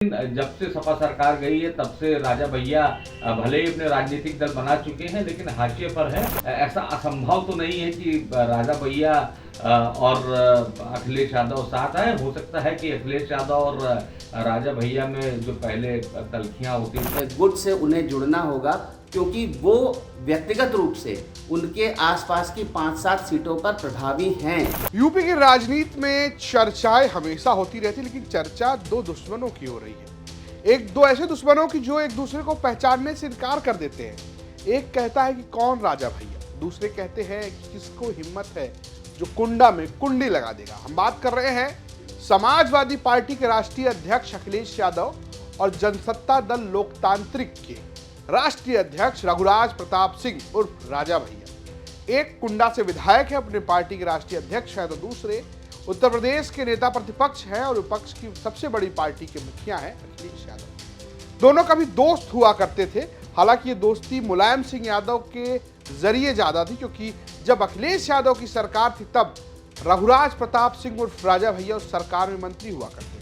जब से सपा सरकार गई है तब से राजा भैया भले ही अपने राजनीतिक दल बना चुके हैं, लेकिन हाशिए पर है। ऐसा असंभव तो नहीं है कि राजा भैया और अखिलेश यादव साथ आए। हो सकता है कि अखिलेश यादव और राजा भैया में जो पहले तलखियां होती हैं, गुट से उन्हें जुड़ना होगा, क्योंकि वो व्यक्तिगत रूप से उनके आसपास की 5-7 सीटों पर प्रभावी हैं। यूपी की राजनीति में चर्चाएं हमेशा होती रहती, लेकिन चर्चा दो दुश्मनों की हो रही है। एक दो ऐसे दुश्मनों की जो एक दूसरे को पहचानने से इनकार कर देते हैं। एक कहता है कि कौन राजा भैया, दूसरे कहते हैं कि किसको हिम्मत है जो कुंडा में कुंडी लगा देगा। हम बात कर रहे हैं समाजवादी पार्टी के राष्ट्रीय अध्यक्ष अखिलेश यादव और जनसत्ता दल लोकतांत्रिक के राष्ट्रीय अध्यक्ष रघुराज प्रताप सिंह उर्फ राजा भैया। एक कुंडा से विधायक है, अपने पार्टी के राष्ट्रीय अध्यक्ष है, तो दूसरे उत्तर प्रदेश के नेता प्रतिपक्ष हैं और विपक्ष की सबसे बड़ी पार्टी के मुखिया हैं अखिलेश यादव। दोनों कभी दोस्त हुआ करते थे। हालांकि ये दोस्ती मुलायम सिंह यादव के जरिए ज्यादा थी, क्योंकि जब अखिलेश यादव की सरकार थी तब रघुराज प्रताप सिंह उर्फ राजा भैया उस सरकार में मंत्री हुआ करते थे।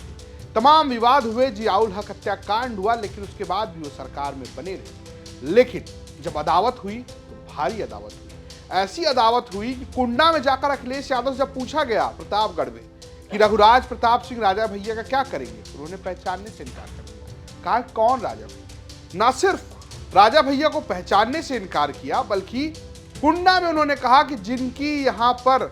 तमाम विवाद हुए, जियाउल हक हत्याकांड हुआ, लेकिन उसके बाद भी वो सरकार में बने रहे। लेकिन जब अदावत हुई तो भारी अदावत हुई। ऐसी अदावत हुई कि कुंडा में जाकर अखिलेश यादव से जब पूछा गया प्रतापगढ़ में कि रघुराज प्रताप सिंह राजा भैया का क्या करेंगे, उन्होंने पहचानने से इनकार कर दिया। कहा कौन राजा भैया। ना सिर्फ राजा भैया को पहचानने से इनकार किया, बल्कि कुंडा में उन्होंने कहा कि जिनकी यहाँ पर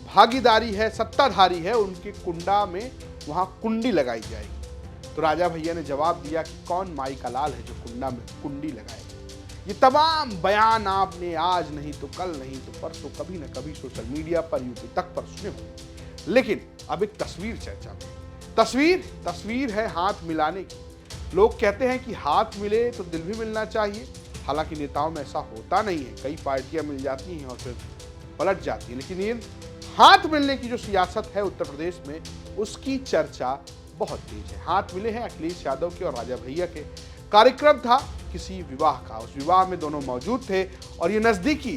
भागीदारी है, सत्ताधारी है, उनके कुंडा में वहां कुंडी लगाई जाएगी। तो राजा भैया ने जवाब दिया कि कौन माई का लाल है जो कुंडा में कुंडी लगाएगा। ये तमाम बयान आपने आज नहीं तो कल नहीं तो परसों कभी न कभी सोशल मीडिया पर, यूपी तक पर सुने होंगे। लेकिन अब एक तस्वीर चर्चा में। तस्वीर है हाथ मिलाने की। लोग कहते हैं कि हाथ मिले तो दिल भी मिलना चाहिए। हालांकि नेताओं में ऐसा होता नहीं है। कई पार्टियां मिल जाती हैं और फिर पलट जाती हैं, लेकिन ये हाथ मिलने की जो सियासत है उत्तर प्रदेश में, उसकी चर्चा बहुत तेज है। हाथ मिले हैं अखिलेश यादव के और राजा भैया के। कार्यक्रम था किसी विवाह का, उस विवाह में दोनों मौजूद थे और ये नजदीकी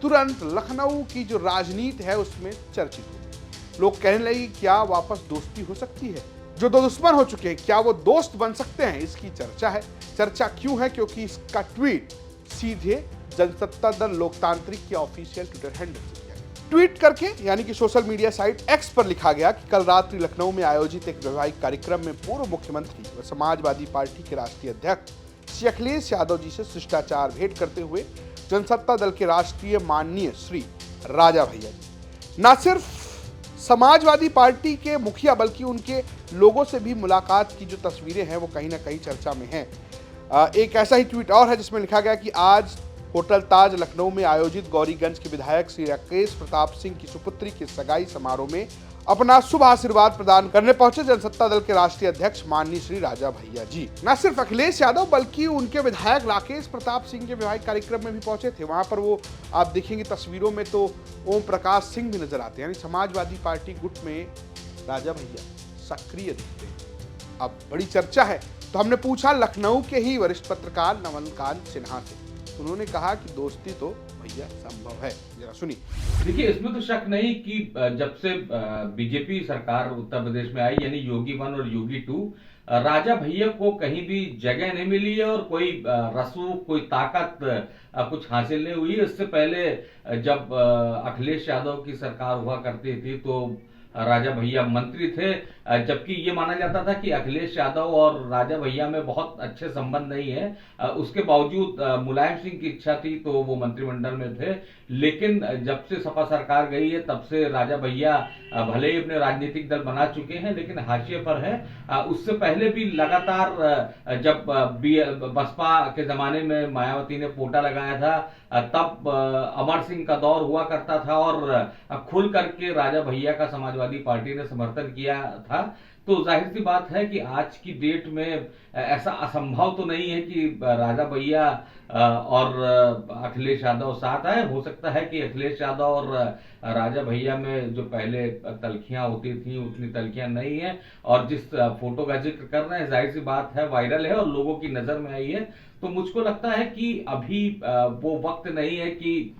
तुरंत लखनऊ की जो राजनीति है उसमें चर्चित हो गई। लोग कहने लगे क्या वापस दोस्ती हो सकती है, जो दो दुश्मन हो चुके हैं क्या वो दोस्त बन सकते हैं, इसकी चर्चा है। चर्चा क्यों है? क्योंकि इसका ट्वीट सीधे जनसत्ता दल लोकतांत्रिक के ऑफिशियल ट्विटर हैंडल से ट्वीट करके, यानी कि सोशल मीडिया साइट एक्स पर लिखा गया कि कल रात्रि लखनऊ में आयोजित एक वैवाहिक कार्यक्रम में पूर्व मुख्यमंत्री व समाजवादी पार्टी के राष्ट्रीय अध्यक्ष श्री अखिलेश यादव जी से शिष्टाचार भेंट करते हुए जनसत्ता दल के राष्ट्रीय माननीय श्री राजा भैया जी न सिर्फ समाजवादी पार्टी के मुखिया बल्कि उनके लोगों से भी मुलाकात की जो तस्वीरें हैं वो कहीं ना कहीं चर्चा में हैं। एक ऐसा ही ट्वीट और है जिसमें लिखा गया कि आज होटल ताज लखनऊ में आयोजित गौरीगंज के विधायक श्री राकेश प्रताप सिंह की सुपुत्री के सगाई समारोह में अपना शुभ आशीर्वाद प्रदान करने पहुंचे जनसत्ता दल के राष्ट्रीय अध्यक्ष माननीय श्री राजा भैया जी। न सिर्फ अखिलेश यादव बल्कि उनके विधायक राकेश प्रताप सिंह के विवाहिक कार्यक्रम में भी पहुंचे थे। वहां पर वो आप देखेंगे तस्वीरों में तो ओम प्रकाश सिंह भी नजर आते हैं, यानी समाजवादी पार्टी गुट में राजा भैया सक्रिय दिखते हैं। अब बड़ी चर्चा है, तो हमने पूछा लखनऊ के ही वरिष्ठ पत्रकार नवलकांत सिन्हा से। उन्होंने कहा कि दोस्ती तो भैया संभव है। जरा सुनिए। देखिए, इसमें तो शक नहीं कि जब से बीजेपी सरकार उत्तर प्रदेश में आई, यानी योगी 1 और योगी 2, राजा भैया को कहीं भी जगह नहीं मिली है और कोई रसूख, कोई ताकत कुछ हासिल नहीं हुई। इससे पहले जब अखिलेश यादव की सरकार हुआ करती थी तो राजा भैया मंत्री थे, जबकि ये माना जाता था कि अखिलेश यादव और राजा भैया में बहुत अच्छे संबंध नहीं है। उसके बावजूद मुलायम सिंह की इच्छा थी तो वो मंत्रिमंडल में थे। लेकिन जब से सपा सरकार गई है तब से राजा भैया भले ही अपने राजनीतिक दल बना चुके हैं, लेकिन हाशिए पर है। उससे पहले भी लगातार जब बसपा के जमाने में मायावती ने पोटा लगाया था तब अमर सिंह का दौर हुआ करता था और खुल करके राजा भैया का समाजवादी पार्टी ने समर्थन किया था। तो जाहिर सी बात है कि आज की डेट में ऐसा असंभव तो नहीं है कि राजा भैया और अखिलेश यादव साथ आए। हो सकता है कि अखिलेश यादव और राजा भैया में जो पहले तलखियां होती थी उतनी तलखियां नहीं है, और जिस फोटो का जिक्र कर रहे हैं जाहिर सी बात है वायरल है और लोगों की नजर में आई है। तो मुझको लगता है कि अभी वो वक्त नहीं है कि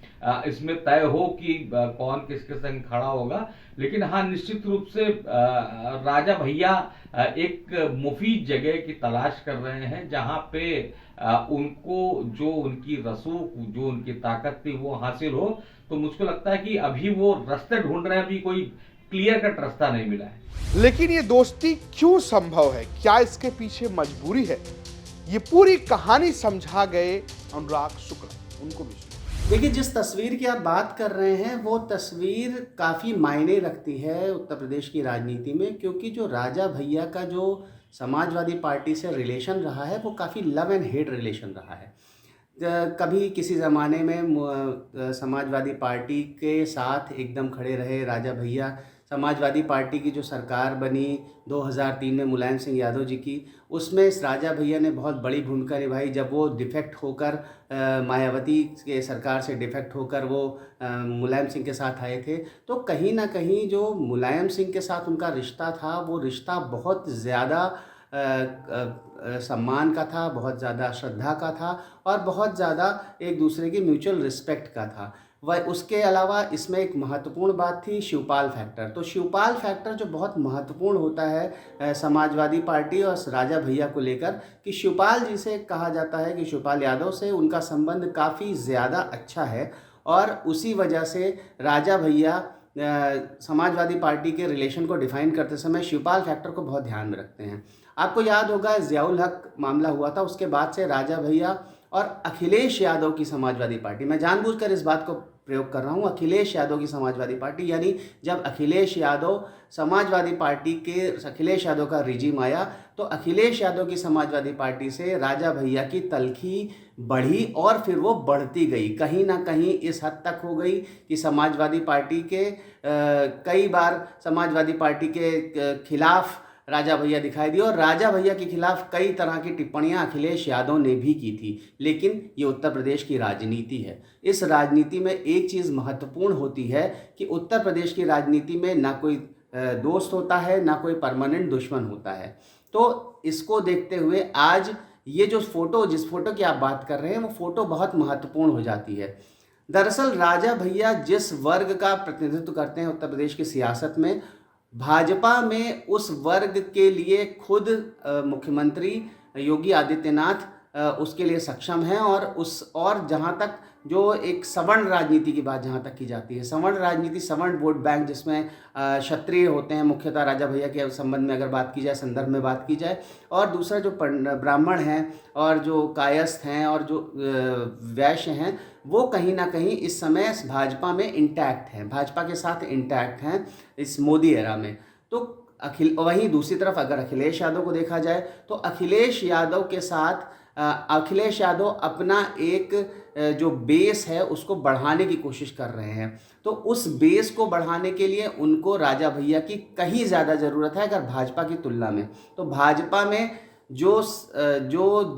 इसमें तय हो कि कौन किसके संग खड़ा होगा, लेकिन हाँ, निश्चित रूप से राजा भैया एक मुफीद जगह की तलाश कर रहे हैं जहां पे उनको जो उनकी रसूख, जो उनकी ताकत थी वो हासिल हो। तो मुझको लगता है कि अभी वो रास्ते ढूंढ रहे हैं, अभी कोई क्लियर कट रास्ता नहीं मिला है। लेकिन ये दोस्ती क्यों संभव है, क्या इसके पीछे मजबूरी है, ये पूरी कहानी समझा गए अनुराग शुक्ला, उनको भी सुनिए। देखिए, जिस तस्वीर की आप बात कर रहे हैं वो तस्वीर काफ़ी मायने रखती है उत्तर प्रदेश की राजनीति में, क्योंकि जो राजा भैया का जो समाजवादी पार्टी से रिलेशन रहा है वो काफ़ी लव एंड हेट रिलेशन रहा है। कभी किसी ज़माने में समाजवादी पार्टी के साथ एकदम खड़े रहे राजा भैया। समाजवादी पार्टी की जो सरकार बनी 2003 में मुलायम सिंह यादव जी की, उसमें इस राजा भैया ने बहुत बड़ी भूमिका निभाई। जब वो डिफेक्ट होकर मायावती के सरकार से डिफेक्ट होकर वो मुलायम सिंह के साथ आए थे, तो कहीं ना कहीं जो मुलायम सिंह के साथ उनका रिश्ता था वो रिश्ता बहुत ज़्यादा सम्मान का था, बहुत ज़्यादा श्रद्धा का था और बहुत ज़्यादा एक दूसरे की म्यूचुअल रिस्पेक्ट का था। वह उसके अलावा इसमें एक महत्वपूर्ण बात थी शिवपाल फैक्टर। तो शिवपाल फैक्टर जो बहुत महत्वपूर्ण होता है समाजवादी पार्टी और राजा भैया को लेकर, कि शिवपाल जी से कहा जाता है कि शिवपाल यादव से उनका संबंध काफ़ी ज़्यादा अच्छा है और उसी वजह से राजा भैया समाजवादी पार्टी के रिलेशन को डिफाइन करते समय शिवपाल फैक्टर को बहुत ध्यान में रखते हैं। आपको याद होगा ज़ियाउल हक मामला हुआ था, उसके बाद से राजा भैया और अखिलेश यादव की समाजवादी पार्टी, मैं जानबूझकर इस बात को प्रयोग कर रहा हूँ, अखिलेश यादव की समाजवादी पार्टी, यानी जब अखिलेश यादव समाजवादी पार्टी के अखिलेश यादव का रिजीम आया तो अखिलेश यादव की समाजवादी पार्टी से राजा भैया की तलखी बढ़ी और फिर वो बढ़ती गई। कहीं ना कहीं इस हद तक हो गई कि समाजवादी पार्टी के कई बार समाजवादी पार्टी के खिलाफ राजा भैया दिखाई दिए और राजा भैया के खिलाफ कई तरह की टिप्पणियां अखिलेश यादव ने भी की थी। लेकिन ये उत्तर प्रदेश की राजनीति है। इस राजनीति में एक चीज़ महत्वपूर्ण होती है कि उत्तर प्रदेश की राजनीति में ना कोई दोस्त होता है, ना कोई परमानेंट दुश्मन होता है। तो इसको देखते हुए आज ये जो फोटो, जिस फोटो की आप बात कर रहे हैं, वो फोटो बहुत महत्वपूर्ण हो जाती है। दरअसल राजा भैया जिस वर्ग का प्रतिनिधित्व करते हैं उत्तर प्रदेश की सियासत में, भाजपा में उस वर्ग के लिए खुद मुख्यमंत्री योगी आदित्यनाथ उसके लिए सक्षम हैं और जहाँ तक जो एक सवर्ण राजनीति की बात जहाँ तक की जाती है, सवर्ण राजनीति, सवर्ण वोट बैंक जिसमें क्षत्रिय होते हैं मुख्यतः राजा भैया के संबंध में अगर बात की जाए, संदर्भ में बात की जाए, और दूसरा जो ब्राह्मण हैं और जो कायस्थ हैं और जो वैश्य हैं, वो कहीं ना कहीं इस समय भाजपा में इंटैक्ट हैं, भाजपा के साथ इंटैक्ट हैं इस मोदी एरा में। तो वहीं दूसरी तरफ अगर अखिलेश यादव को देखा जाए तो अखिलेश यादव के साथ अखिलेश यादव अपना एक जो बेस है उसको बढ़ाने की कोशिश कर रहे हैं। तो उस बेस को बढ़ाने के लिए उनको राजा भैया की कहीं ज़्यादा ज़रूरत है अगर भाजपा की तुलना में। तो भाजपा में जो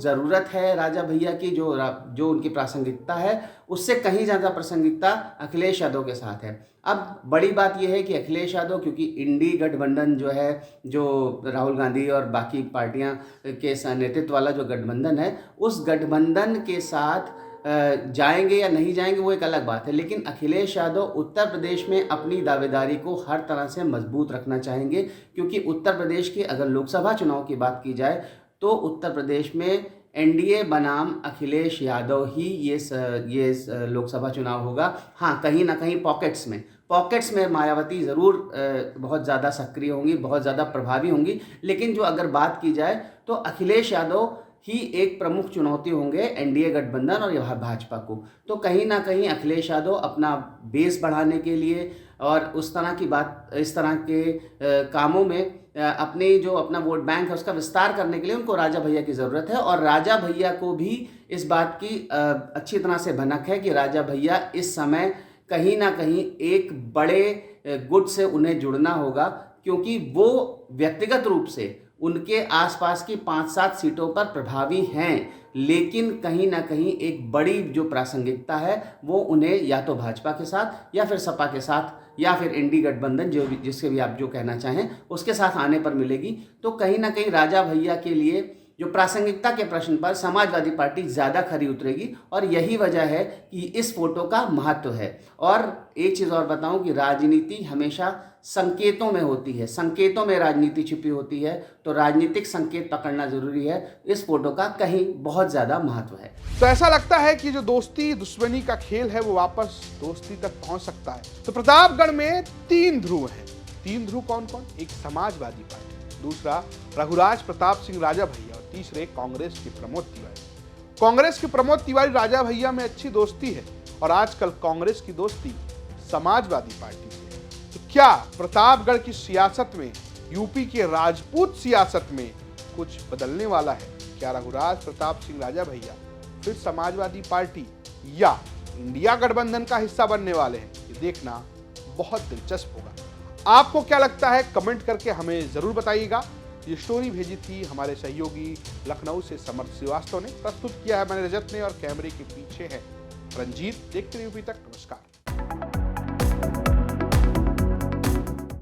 ज़रूरत है राजा भैया की, जो उनकी प्रासंगिकता है, उससे कहीं ज़्यादा प्रासंगिकता अखिलेश यादव के साथ है। अब बड़ी बात यह है कि अखिलेश यादव, क्योंकि इंडी गठबंधन जो है, जो राहुल गांधी और बाकी पार्टियां के नेतृत्व वाला जो गठबंधन है, उस गठबंधन के साथ जाएंगे या नहीं जाएंगे वो एक अलग बात है। लेकिन अखिलेश यादव उत्तर प्रदेश में अपनी दावेदारी को हर तरह से मजबूत रखना चाहेंगे, क्योंकि उत्तर प्रदेश की अगर लोकसभा चुनाव की बात की जाए तो उत्तर प्रदेश में एनडीए बनाम अखिलेश यादव ही ये लोकसभा चुनाव होगा। हाँ, कहीं ना कहीं पॉकेट्स में मायावती ज़रूर बहुत ज़्यादा सक्रिय होंगी, बहुत ज़्यादा प्रभावी होंगी, लेकिन जो अगर बात की जाए तो अखिलेश यादव ही एक प्रमुख चुनौती होंगे एनडीए गठबंधन और भाजपा को। तो कहीं ना कहीं अखिलेश यादव अपना बेस बढ़ाने के लिए और इस तरह के कामों में अपना वोट बैंक है उसका विस्तार करने के लिए उनको राजा भैया की ज़रूरत है। और राजा भैया को भी इस बात की अच्छी तरह से भनक है कि राजा भैया इस समय कहीं ना कहीं एक बड़े गुट से उन्हें जुड़ना होगा, क्योंकि वो व्यक्तिगत रूप से उनके आसपास की 5-7 सीटों पर प्रभावी हैं, लेकिन कहीं ना कहीं एक बड़ी जो प्रासंगिकता है वो उन्हें या तो भाजपा के साथ या फिर सपा के साथ या फिर इंडी गठबंधन जिसके भी आप जो कहना चाहें उसके साथ आने पर मिलेगी। तो कहीं ना कहीं राजा भैया के लिए जो प्रासंगिकता के प्रश्न पर समाजवादी पार्टी ज़्यादा खरी उतरेगी और यही वजह है कि इस फोटो का महत्व है। और एक चीज़ और बताऊं कि राजनीति हमेशा संकेतों में होती है, संकेतों में राजनीति छिपी होती है, तो राजनीतिक संकेत पकड़ना जरूरी है। इस फोटो का कहीं बहुत ज़्यादा महत्व है। तो ऐसा लगता है कि जो दोस्ती दुश्मनी का खेल है वो वापस दोस्ती तक पहुंच सकता है। तो प्रतापगढ़ में 3 ध्रुव हैं। 3 ध्रुव कौन कौन? एक समाजवादी पार्टी, दूसरा रघुराज प्रताप सिंह राजा भैया और तीसरे कांग्रेस के प्रमोद तिवारी। कांग्रेस के प्रमोद तिवारी राजा भैया में अच्छी दोस्ती है और आजकल कांग्रेस की दोस्ती समाजवादी पार्टी से है। तो क्या प्रतापगढ़ की सियासत में, यूपी के राजपूत सियासत में कुछ बदलने वाला है? क्या रघुराज प्रताप सिंह राजा भैया फिर समाजवादी पार्टी या इंडिया गठबंधन का हिस्सा बनने वाले हैं? ये देखना बहुत दिलचस्प होगा। आपको क्या लगता है कमेंट करके हमें जरूर बताइएगा। ये स्टोरी भेजी थी हमारे सहयोगी लखनऊ से समर्थ श्रीवास्तव ने, प्रस्तुत किया है मैंने रजत ने और कैमरे के पीछे है रंजीत। देखते रहिए यूपी तक। नमस्कार।